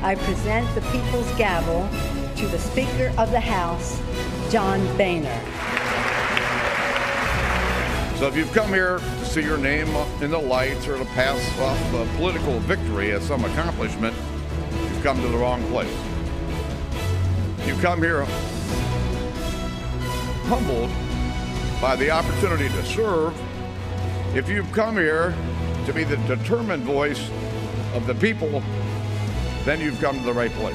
I present the people's gavel to the Speaker of the House, John Boehner. So if you've come here to see your name in the lights or to pass off a political victory as some accomplishment, you've come to the wrong place. You come here humbled by the opportunity to serve. If you've come here to be the determined voice of the people, then you've come to the right place.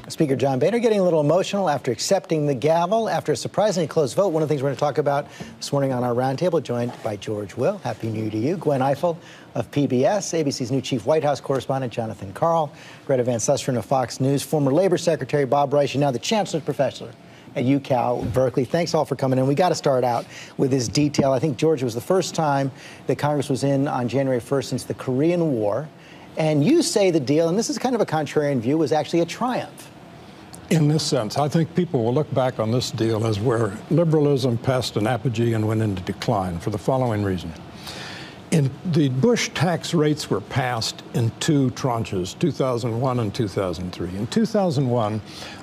Speaker John Boehner getting a little emotional after accepting the gavel after a surprisingly close vote. One of the things we're going to talk about this morning on our roundtable, joined by George Will. Happy New Year to you. Gwen Ifill of PBS, ABC's new chief White House correspondent, Jonathan Karl, Greta Van Susteren of Fox News, former Labor Secretary Bob Reich, and now the Chancellor's Professor at UCal Berkeley. Thanks all for coming in. We got to start out with this detail. I think, George, it was the first time that Congress was in on January 1st since the Korean War. And you say the deal, and this is kind of a contrarian view, was actually a triumph. In this sense, I think people will look back on this deal as where liberalism passed an apogee and went into decline for the following reason. The Bush tax rates were passed in two tranches, 2001 and 2003. In 2001,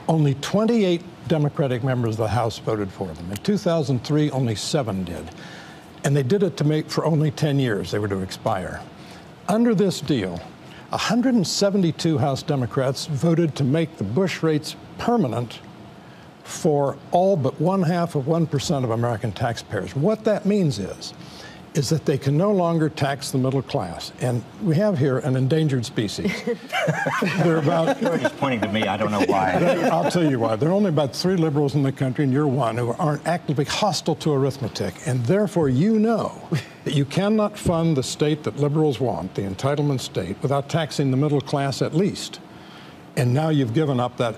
only 28 Democratic members of the House voted for them. In 2003, only 7 did. And they did it to make for only 10 years. They were to expire. Under this deal, 172 House Democrats voted to make the Bush rates permanent for all but 0.5% of American taxpayers. What that means is that they can no longer tax the middle class. And we have here an endangered species. They're about... You're just pointing to me. I don't know why. I'll tell you why. There are only about 3 liberals in the country, and you're one, who aren't actively hostile to arithmetic. And therefore, you know that you cannot fund the state that liberals want, the entitlement state, without taxing the middle class at least. And now you've given up that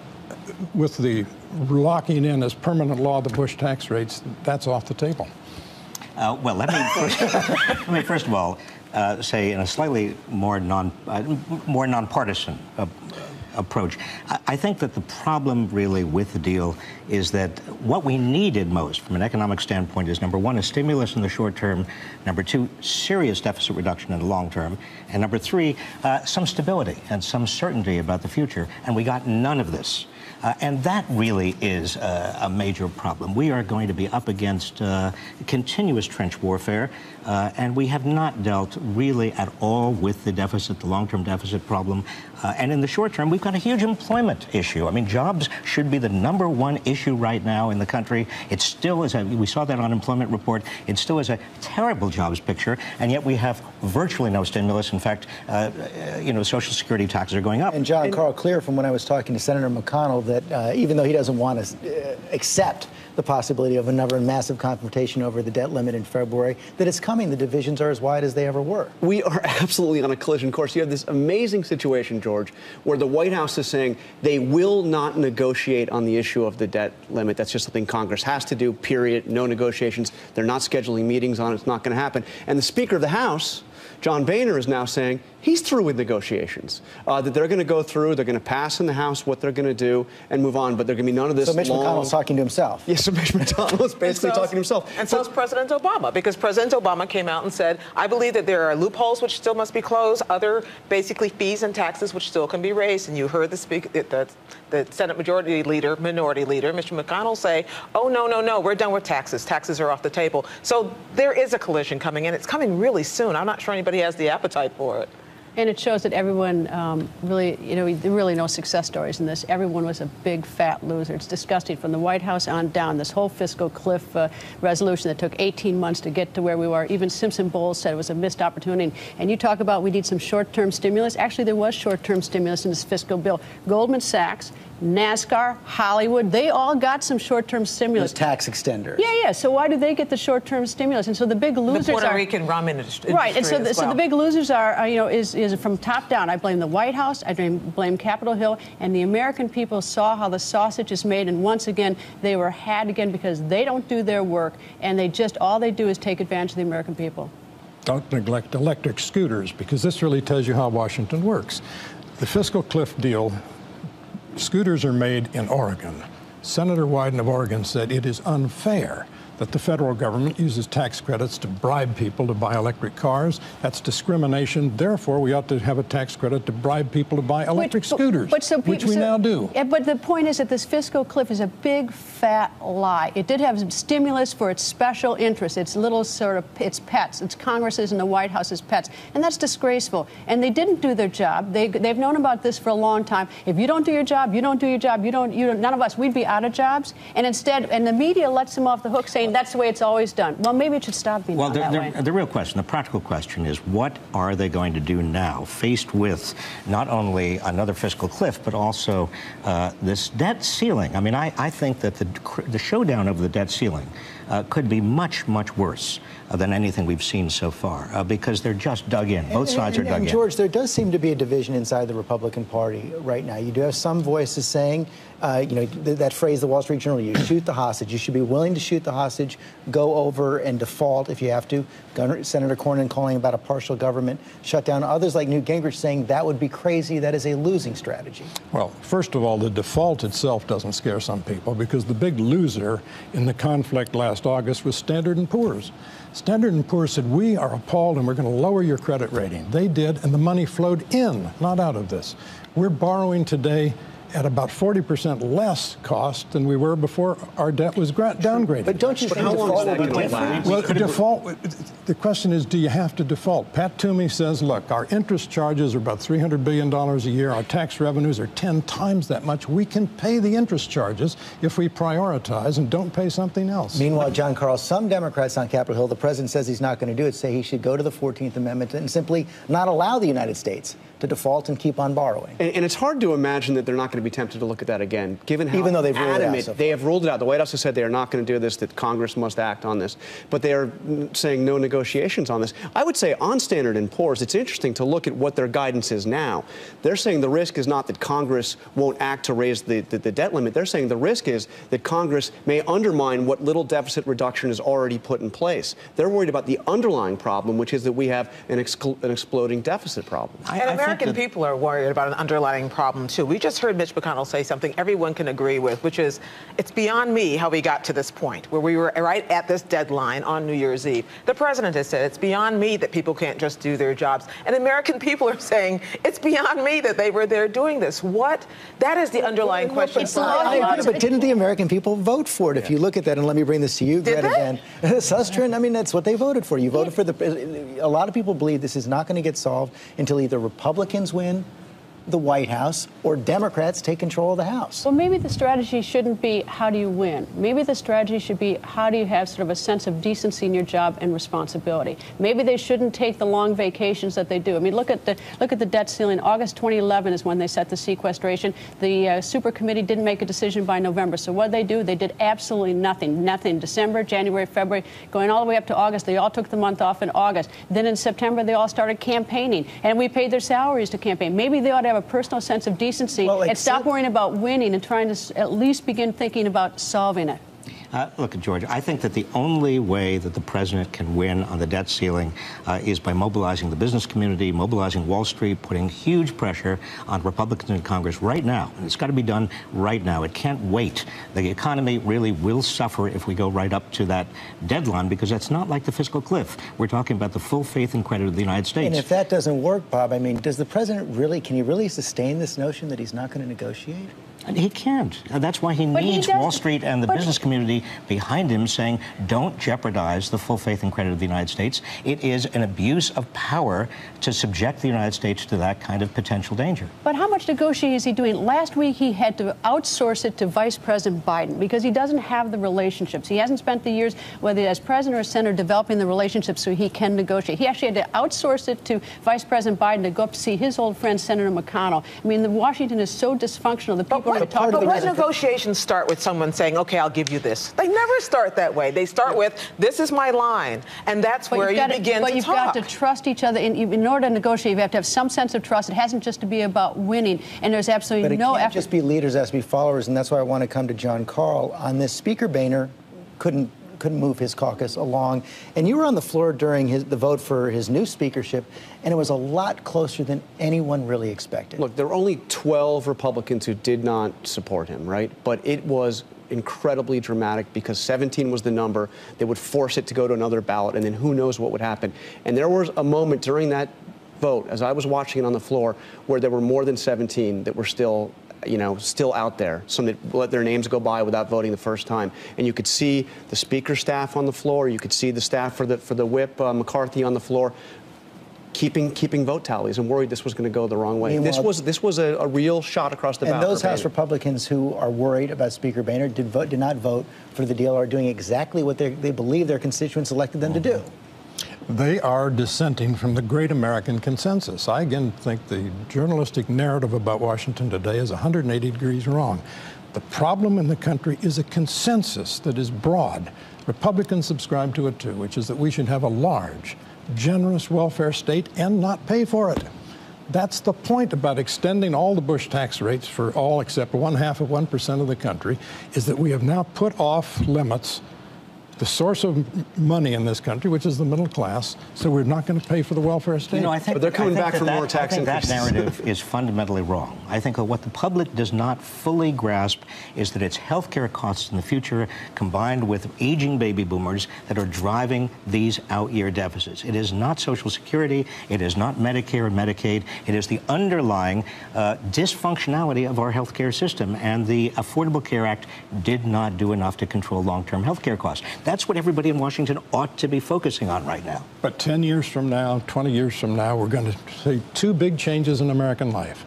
with the locking in as permanent law the Bush tax rates. That's off the table. Well, let me first of all say in a slightly more nonpartisan approach. I think that the problem really with the deal is that what we needed most from an economic standpoint is, number one, a stimulus in the short term, number two, serious deficit reduction in the long term, and number three, some stability and some certainty about the future. And we got none of this. And that really is a major problem. We are going to be up against continuous trench warfare, and we have not dealt really at all with the deficit, the long-term deficit problem. And in the short term, we've got a huge employment issue. I mean, jobs should be the #1 issue right now in the country. It still is, we saw that unemployment report, it still is a terrible jobs picture, and yet we have virtually no stimulus. In fact, Social Security taxes are going up. And John, Karl, clear from when I was talking to Senator McConnell that even though he doesn't want to accept the possibility of another massive confrontation over the debt limit in February, that it's coming. The divisions are as wide as they ever were. We are absolutely on a collision course. You have this amazing situation, George, where the White House is saying they will not negotiate on the issue of the debt limit. That's just something Congress has to do, period. No negotiations. They're not scheduling meetings on it. It's not going to happen. And the Speaker of the House, John Boehner, is now saying he's through with negotiations, that they're going to go through, they're going to pass in the House what they're going to do and move on, but they're going to be none of this. So Mitch McConnell's talking to himself. Yes, so Mitch McConnell is basically talking to himself. And so is President Obama, because President Obama came out and said, I believe that there are loopholes which still must be closed, other basically fees and taxes which still can be raised. And you heard the Senate Minority Leader, Mr. McConnell say, oh, no, we're done with taxes. Taxes are off the table. So there is a collision coming, and it's coming really soon. I'm not sure anybody has the appetite for it. And it shows that everyone really, there are really no success stories in this. Everyone was a big, fat loser. It's disgusting from the White House on down. This whole fiscal cliff resolution that took 18 months to get to where we were. Even Simpson Bowles said it was a missed opportunity. And you talk about we need some short-term stimulus. Actually, there was short-term stimulus in this fiscal bill. Goldman Sachs, NASCAR, Hollywood, they all got some short-term stimulus. Those tax extenders. Yeah. So why do they get the short-term stimulus? And so the big losers the Puerto Rican rum industry. Right, and so the big losers are, is from top down. I blame the White House, I blame Capitol Hill, and the American people saw how the sausage is made, and once again, they were had again because they don't do their work, and all they do is take advantage of the American people. Don't neglect electric scooters, because this really tells you how Washington works. The fiscal cliff deal, scooters are made in Oregon. Senator Wyden of Oregon said it is unfair that the federal government uses tax credits to bribe people to buy electric cars. That's discrimination. Therefore, we ought to have a tax credit to bribe people to buy electric scooters, which we now do. Yeah, but the point is that this fiscal cliff is a big, fat lie. It did have some stimulus for its special interests, its little sort of, its pets, its Congresses and the White House's pets, and that's disgraceful. And they didn't do their job. They've known about this for a long time. If you don't do your job, you don't do your job, you don't, none of us, we'd be out of jobs. And instead, and the media lets them off the hook saying that's the way it's always done. Well, maybe it should stop being that way. The real question, the practical question is, what are they going to do now, faced with not only another fiscal cliff, but also this debt ceiling? I mean, I think that the showdown over the debt ceiling could be much, much worse than anything we've seen so far, because they're just dug in. Both sides are dug in. George, there does seem to be a division inside the Republican Party right now. You do have some voices saying, that phrase the Wall Street Journal used, shoot the hostage. You should be willing to shoot the hostage, go over and default if you have to. Senator Cornyn calling about a partial government shutdown. Others like Newt Gingrich saying that would be crazy. That is a losing strategy. Well, first of all, the default itself doesn't scare some people, because the big loser in the conflict last August was Standard & Poor's. Standard & Poor's said, we are appalled and we're going to lower your credit rating. They did, and the money flowed in, not out of this. We're borrowing today at about 40% less cost than we were before our debt was downgraded. But don't you think default will be different? Well, default, the question is, do you have to default? Pat Toomey says, look, our interest charges are about $300 billion a year. Our tax revenues are 10 times that much. We can pay the interest charges if we prioritize and don't pay something else. Meanwhile, John Karl, some Democrats on Capitol Hill, the president says he's not going to do it, say he should go to the 14th Amendment and simply not allow the United States to default and keep on borrowing. And it's hard to imagine that they're not going to be tempted to look at that again, given how even though they've ruled it out so far. They have ruled it out. The White House has said they are not going to do this, that Congress must act on this. But they are saying no negotiations on this. I would say on Standard & Poor's, it's interesting to look at what their guidance is now. They're saying the risk is not that Congress won't act to raise the debt limit. They're saying the risk is that Congress may undermine what little deficit reduction is already put in place. They're worried about the underlying problem, which is that we have an exploding deficit problem. And American people are worried about an underlying problem, too. We just heard Mitch McConnell say something everyone can agree with, which is, it's beyond me how we got to this point, where we were right at this deadline on New Year's Eve. The president has said, it's beyond me that people can't just do their jobs. And American people are saying, it's beyond me that they were there doing this. What? That is the underlying question. But didn't the American people vote for it? If you look at that, and let me bring this to you, Greta, again. Susteren, I mean, that's what they voted for. You voted for a lot of people believe this is not going to get solved until either Republicans win the White House or Democrats take control of the House. Well, maybe the strategy shouldn't be how do you win. Maybe the strategy should be how do you have sort of a sense of decency in your job and responsibility. Maybe they shouldn't take the long vacations that they do. I mean, look at the debt ceiling. August 2011 is when they set the sequestration. The super committee didn't make a decision by November. So what did they do? They did absolutely nothing. Nothing. December, January, February, going all the way up to August. They all took the month off in August. Then in September, they all started campaigning, and we paid their salaries to campaign. Maybe they ought to have a personal sense of decency and stop worrying about winning and trying to at least begin thinking about solving it. Look, George, I think that the only way that the president can win on the debt ceiling is by mobilizing the business community, mobilizing Wall Street, putting huge pressure on Republicans in Congress right now. And it's got to be done right now. It can't wait. The economy really will suffer if we go right up to that deadline, because that's not like the fiscal cliff. We're talking about the full faith and credit of the United States. And if that doesn't work, Bob, I mean, does the president really, can he really sustain this notion that he's not going to negotiate? And he can't. That's why he needs Wall Street and the business community behind him saying, don't jeopardize the full faith and credit of the United States. It is an abuse of power to subject the United States to that kind of potential danger. But how much negotiating is he doing? Last week, he had to outsource it to Vice President Biden because he doesn't have the relationships. He hasn't spent the years, whether as president or senator, developing the relationships so he can negotiate. He actually had to outsource it to Vice President Biden to go up to see his old friend, Senator McConnell. I mean, Washington is so dysfunctional that people are talking about. But when negotiations start with someone saying, okay, I'll give you this. They never start that way. They start with, this is my line. And that's where you begin to talk. But you've got to trust each other. In order to negotiate, you have to have some sense of trust. It hasn't just to be about winning. And there's absolutely no effort. But it can't just be leaders, it has to be followers. And that's why I want to come to John Karl. On this, Speaker Boehner couldn't move his caucus along. And you were on the floor during the vote for his new speakership, and it was a lot closer than anyone really expected. Look, there were only 12 Republicans who did not support him, right? But it was incredibly dramatic because 17 was the number. They would force it to go to another ballot, and then who knows what would happen. And there was a moment during that vote, as I was watching it on the floor, where there were more than 17 that were still out there. Some that let their names go by without voting the first time. And you could see the speaker's staff on the floor. You could see the staff for the whip, McCarthy, on the floor, keeping vote tallies, and worried this was going to go the wrong way. Meanwhile, this was a real shot across the bow. And those House Republicans who are worried about Speaker Boehner did not vote for the deal, are doing exactly what they believe their constituents elected them to do. They are dissenting from the great American consensus. I again think the journalistic narrative about Washington today is 180 degrees wrong. The problem in the country is a consensus that is broad. Republicans subscribe to it too, which is that we should have a large, generous welfare state and not pay for it. That's the point about extending all the Bush tax rates for all except 0.5% of the country, is that we have now put off limits the source of money in this country, which is the middle class, so we're not going to pay for the welfare state. I think, but they're coming back for more tax increases. That narrative is fundamentally wrong. I think that what the public does not fully grasp is that it's healthcare costs in the future combined with aging baby boomers that are driving these out-year deficits. It is not Social Security. It is not Medicare and Medicaid. It is the underlying dysfunctionality of our healthcare system, and the Affordable Care Act did not do enough to control long-term healthcare costs. That's what everybody in Washington ought to be focusing on right now. But 10 years from now, 20 years from now, we're going to see two big changes in American life.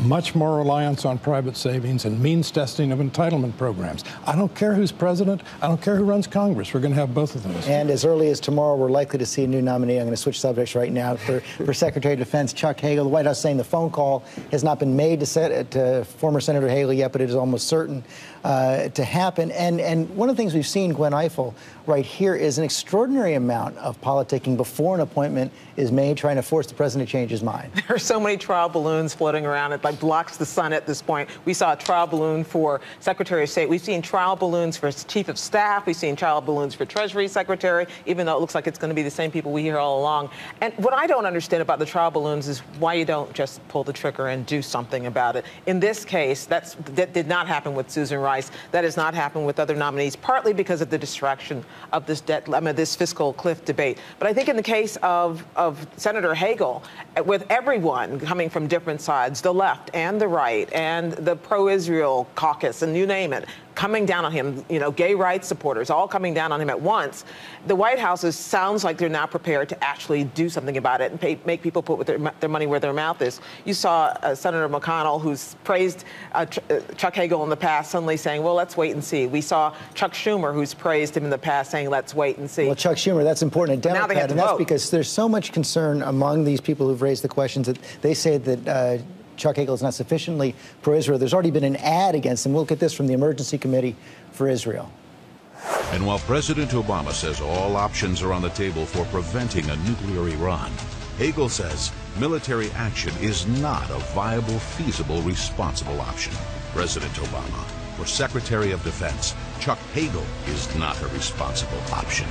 Much more reliance on private savings and means testing of entitlement programs. I don't care who's president. I don't care who runs Congress. We're going to have both of those. And as early as tomorrow, we're likely to see a new nominee. I'm going to switch subjects right now for Secretary of Defense Chuck Hagel. The White House saying the phone call has not been made to former Senator Hagel yet, but it is almost certain to happen. And one of the things we've seen, Gwen Ifill, right here is an extraordinary amount of politicking before an appointment is made, trying to force the president to change his mind. There are so many trial balloons floating around. It like blocks the sun at this point. We saw a trial balloon for Secretary of State. We've seen trial balloons for Chief of Staff. We've seen trial balloons for Treasury Secretary, even though it looks like it's going to be the same people we hear all along. And what I don't understand about the trial balloons is why you don't just pull the trigger and do something about it. In this case, that did not happen with Susan Rice. That has not happened with other nominees, partly because of the distraction of this this fiscal cliff debate. But I think in the case of Senator Hagel, with everyone coming from different sides, the left and the right and the pro-Israel caucus and you name it, coming down on him, gay rights supporters, all coming down on him at once, the White House sounds like they're now prepared to actually do something about it and make people put their money where their mouth is. You saw Senator McConnell, who's praised Chuck Hagel in the past, suddenly saying, well, let's wait and see. We saw Chuck Schumer, who's praised him in the past, saying, let's wait and see. Well, Chuck Schumer, that's important. A Democrat, and that's because there's so much concern among these people who've raised the questions that they say that Chuck Hagel is not sufficiently pro-Israel. There's already been an ad against him. We'll get this from the Emergency Committee for Israel. And while President Obama says all options are on the table for preventing a nuclear Iran, Hagel says military action is not a viable, feasible, responsible option. President Obama, for Secretary of Defense, Chuck Hagel is not a responsible option.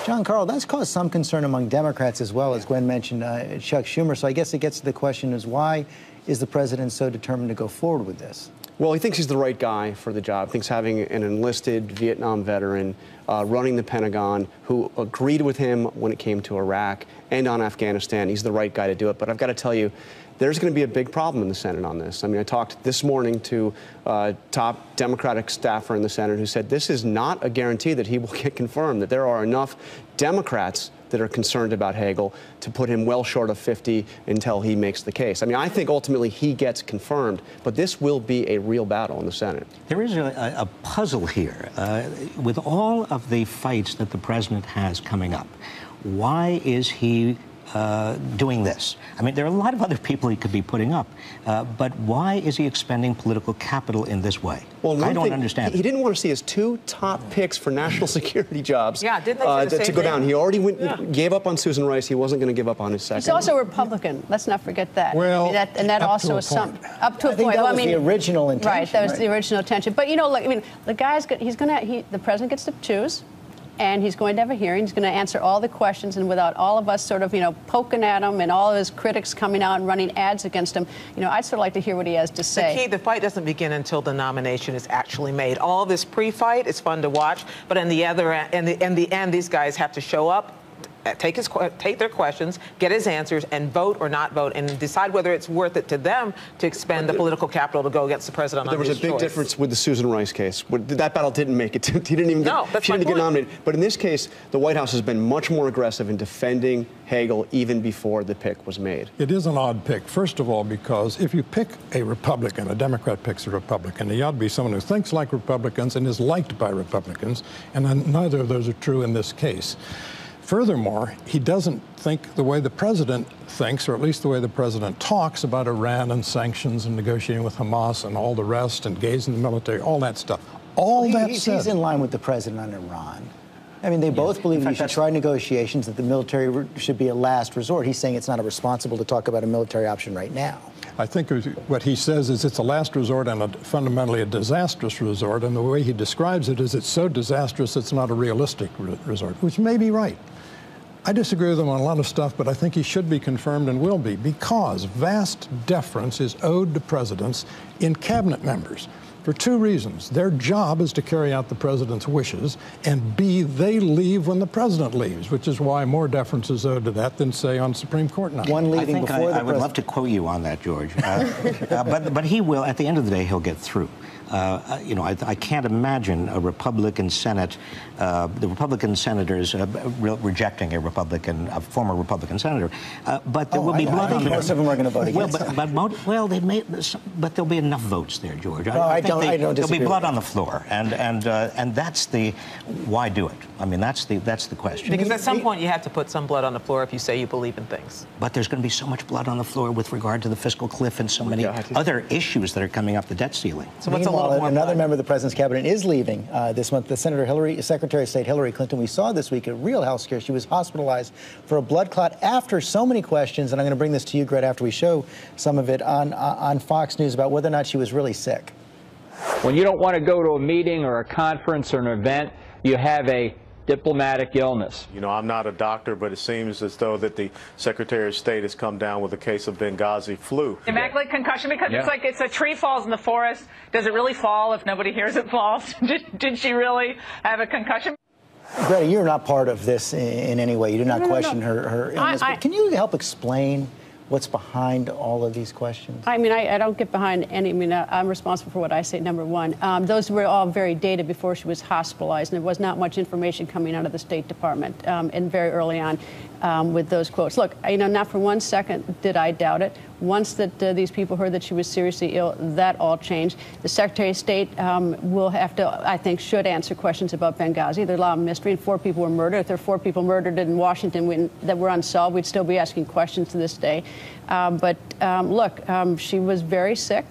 John, Karl, that's caused some concern among Democrats as well, as Gwen mentioned, Chuck Schumer. So I guess it gets to the question is why is the president so determined to go forward with this? Well, he thinks he's the right guy for the job. Thinks having an enlisted Vietnam veteran running the Pentagon who agreed with him when it came to Iraq and on Afghanistan, he's the right guy to do it. But I've got to tell you, there's going to be a big problem in the Senate on this. I mean, I talked this morning to a top Democratic staffer in the Senate who said this is not a guarantee that he will get confirmed, that there are enough Democrats that are concerned about Hagel to put him well short of 50 until he makes the case. I mean, I think ultimately he gets confirmed, but this will be a real battle in the Senate. There is a puzzle here. With all of the fights that the president has coming up, why is he doing this? I mean, there are a lot of other people he could be putting up, but why is he expending political capital in this way? Well, I don't understand. He didn't want to see his two top picks for national security jobs didn't they say the same to go thing? down. He already gave up on Susan Rice. He wasn't going to give up on his second. He's also a Republican. Let's not forget that. Well, that also is some up to a I think point. that Well, was the original intention. Right, that was the original intention. But look, I mean, the guy's the president gets to choose. and he's going to have a hearing. He's going to answer all the questions, and without all of us sort of, poking at him and all of his critics coming out and running ads against him, I'd sort of like to hear what he has to say. The fight doesn't begin until the nomination is actually made. All this pre-fight is fun to watch, but in the end, these guys have to show up, take their questions, get his answers, and vote or not vote, and decide whether it's worth it to them to expend the political capital to go against the president. There was a big difference with the Susan Rice case. That battle didn't make it. He didn't even get nominated. But in this case, the White House has been much more aggressive in defending Hagel even before the pick was made. It is an odd pick, first of all, because if you pick a Republican, a Democrat picks a Republican, he ought to be someone who thinks like Republicans and is liked by Republicans, and neither of those are true in this case. Furthermore, he doesn't think the way the president thinks, or at least the way the president talks about Iran and sanctions and negotiating with Hamas and all the rest, engaging the military, all that stuff. He's in line with the president on Iran. I mean, they both believe you should try negotiations, that the military should be a last resort. He's saying it's not irresponsible to talk about a military option right now. I think what he says is it's a last resort and fundamentally a disastrous resort, and the way he describes it is it's so disastrous it's not a realistic resort, which may be right. I disagree with him on a lot of stuff, but I think he should be confirmed and will be, because vast deference is owed to presidents in cabinet members for two reasons. Their job is to carry out the president's wishes, and B, they leave when the president leaves, which is why more deference is owed to that than, say, on Supreme Court night. I would love to quote you on that, George. But he will, at the end of the day, he'll get through. I can't imagine a Republican Senate, the Republican senators rejecting a former Republican senator. But there will be blood on the most of them are going to vote against but there'll be enough votes there, George. I don't disagree. There'll be blood on the floor, and that's the why do it? I mean, that's the question. Because at some point you have to put some blood on the floor if you say you believe in things. But there's going to be so much blood on the floor with regard to the fiscal cliff and so many other issues that are coming up, the debt ceiling. So what's another member of the president's cabinet is leaving this month. The Secretary of State Hillary Clinton. We saw this week a real health scare. She was hospitalized for a blood clot after so many questions, and I'm going to bring this to you, Greta, after we show some of it on Fox News about whether or not she was really sick. When you don't want to go to a meeting or a conference or an event, you have a diplomatic illness. I'm not a doctor, but it seems as though that the Secretary of State has come down with a case of Benghazi flu. Immaculate concussion, because it's like it's a tree falls in the forest. Does it really fall if nobody hears it falls? Did she really have a concussion? Greta, you're not part of this in any way. You do not question her illness. But can you help explain what's behind all of these questions? I mean, I don't get behind any. I mean, I'm responsible for what I say, number one. Those were all very dated before she was hospitalized, and there was not much information coming out of the State Department, and very early on with those quotes. Look, not for 1 second did I doubt it. Once that these people heard that she was seriously ill, that all changed. The Secretary of State will have to, I think, should answer questions about Benghazi. There's a lot of mystery, and 4 people were murdered. If there are 4 people murdered in Washington that were unsolved, we'd still be asking questions to this day. Look, she was very sick,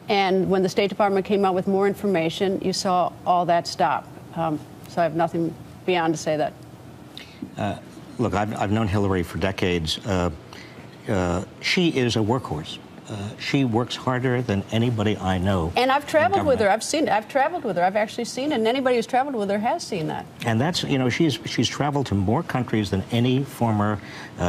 and when the State Department came out with more information, you saw all that stop. So I have nothing beyond to say that. Look, I've known Hillary for decades. She is a workhorse. She works harder than anybody I know. And I've traveled with her. I've seen it. I've traveled with her. I've actually seen it. And anybody who's traveled with her has seen that. And that's, she's traveled to more countries than any former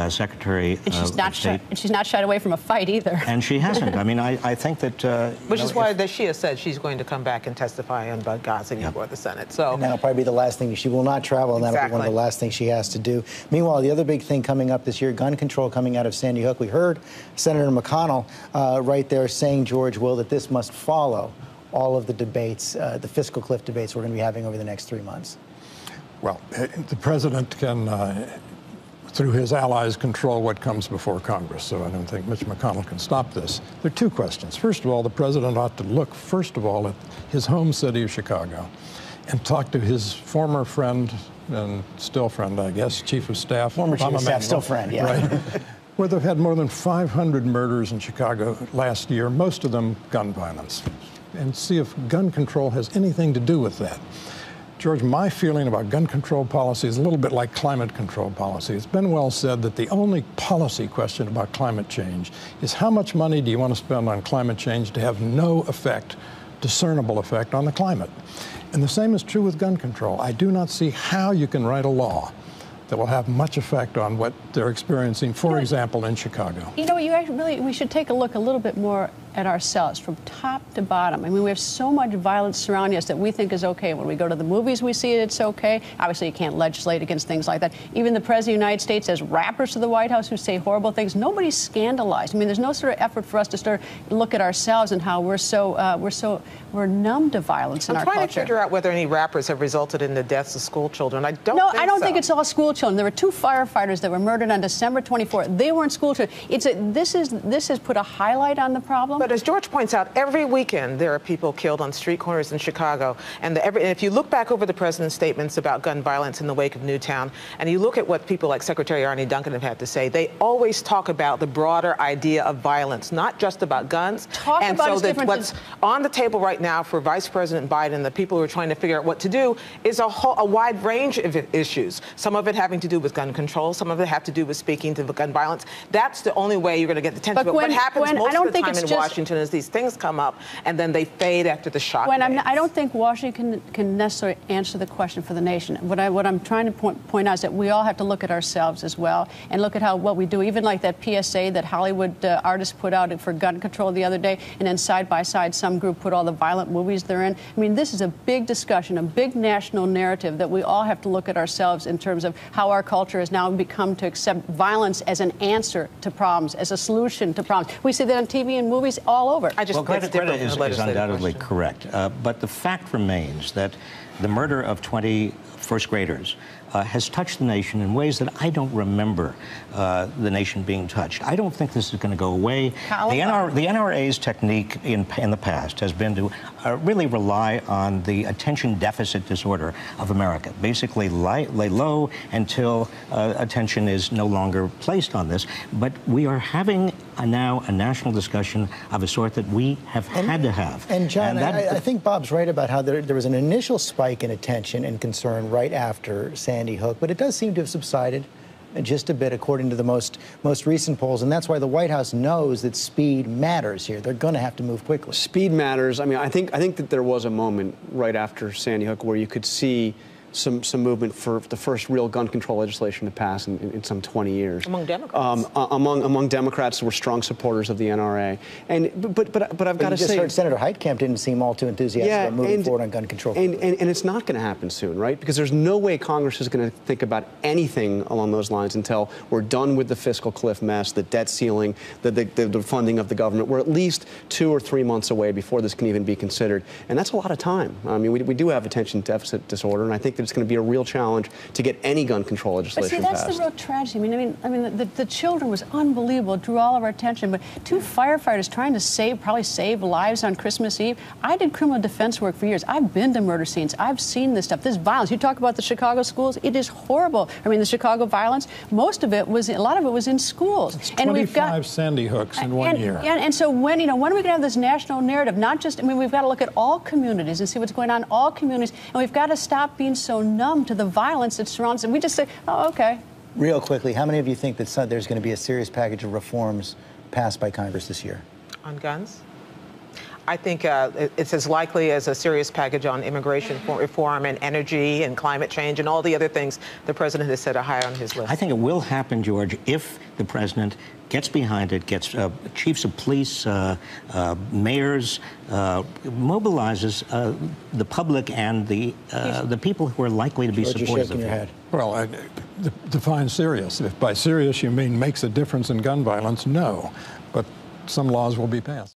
Secretary of State. And she's not shied away from a fight either. And she hasn't. I mean, I think that... Which is why she has said she's going to come back and testify on Benghazi before the Senate. So, and that'll probably be the last thing. She will not travel, and that'll be one of the last things she has to do. Meanwhile, the other big thing coming up this year, gun control coming out of Sandy Hook. We heard Senator McConnell right there saying, George Will, that this must follow all of the debates, the fiscal cliff debates we're going to be having over the next 3 months. Well, the president can, through his allies, control what comes before Congress, so I don't think Mitch McConnell can stop this. There are 2 questions. First of all, the president ought to look, first of all, at his home city of Chicago and talk to his former friend, and still friend, I guess, Chief of Staff. Former Chief of Staff, still friend, yeah. Right. Where they've had more than 500 murders in Chicago last year, most of them gun violence, and see if gun control has anything to do with that. George, my feeling about gun control policy is a little bit like climate control policy. It's been well said that the only policy question about climate change is how much money do you want to spend on climate change to have no effect discernible effect on the climate. And the same is true with gun control. I do not see how you can write a law that will have much effect on what they're experiencing, for example, in Chicago. You know, we should take a look a little bit more at ourselves from top to bottom. I mean, we have so much violence surrounding us that we think is okay. When we go to the movies, we see it's okay. Obviously, you can't legislate against things like that. Even the President of the United States has rappers to the White House who say horrible things. Nobody's scandalized. I mean, there's no sort of effort for us to start look at ourselves and how we're numb to violence in our culture. I'm trying to figure out whether any rappers have resulted in the deaths of school children. I don't think it's all school children. There were 2 firefighters that were murdered on December 24th. They weren't school children. This has put a highlight on the problem. But as George points out, every weekend there are people killed on street corners in Chicago. And if you look back over the president's statements about gun violence in the wake of Newtown, and you look at what people like Secretary Arne Duncan have had to say, they always talk about the broader idea of violence, not just about guns. What's on the table right now for Vice President Biden, the people who are trying to figure out what to do, is a wide range of issues. Some of it having to do with gun control, some of it have to do with speaking to gun violence. That's the only way you're going to get the attention. But what happens most of the time in Washington is these things come up and then they fade after the shock. I don't think Washington can necessarily answer the question for the nation. What I'm trying to point out is that we all have to look at ourselves as well and look at what we do. Even like that PSA that Hollywood artists put out for gun control the other day, and then side by side some group put all the violent movies they're in. I mean, this is a big discussion, a big national narrative that we all have to look at ourselves in terms of how our culture has now become to accept violence as an answer to problems, as a solution to problems. We see that on TV and movies all over. Greta is undoubtedly correct, but the fact remains that the murder of 20 first graders has touched the nation in ways that I don't remember the nation being touched. I don't think this is going to go away. The NRA's technique in the past has been to really rely on the attention deficit disorder of America. Basically lay low until attention is no longer placed on this. But we are having now a national discussion of a sort that we have had to have. And John, I think Bob's right about how there was an initial spike in attention and concern right after Sandy Hook, but it does seem to have subsided just a bit according to the most recent polls, and that's why the White House knows that speed matters here. They're going to have to move quickly. Speed matters. I mean, I think that there was a moment right after Sandy Hook where you could see some movement for the first real gun control legislation to pass in some 20 years. Among Democrats. Among Democrats who were strong supporters of the NRA. But I've got to say, just heard Senator Heitkamp didn't seem all too enthusiastic about moving forward on gun control. And it's not going to happen soon, right? Because there's no way Congress is going to think about anything along those lines until we're done with the fiscal cliff mess, the debt ceiling, the funding of the government. We're at least 2 or 3 months away before this can even be considered. And that's a lot of time. I mean, we do have attention deficit disorder, and I think that it's going to be a real challenge to get any gun control legislation passed. But see, that's passed. the real tragedy. I mean, the children was unbelievable, drew all of our attention. But 2 firefighters trying to probably save lives on Christmas Eve. I did criminal defense work for years. I've been to murder scenes. I've seen this stuff. This violence. You talk about the Chicago schools. It is horrible. I mean, the Chicago violence. A lot of it was in schools. It's 25 Sandy Hooks in 1 year. And so when are we going to have this national narrative? Not just. I mean, we've got to look at all communities and see what's going on in all communities, and we've got to stop being so numb to the violence that surrounds it. We just say, oh, okay. Real quickly, how many of you think that there's going to be a serious package of reforms passed by Congress this year? On guns? I think it's as likely as a serious package on immigration reform and energy and climate change and all the other things the president has set high on his list. I think it will happen, George, if the president gets behind it, gets chiefs of police, mayors, mobilizes the public and the people who are likely to be supportive of it. Well, define serious. If by serious you mean makes a difference in gun violence, no. But some laws will be passed.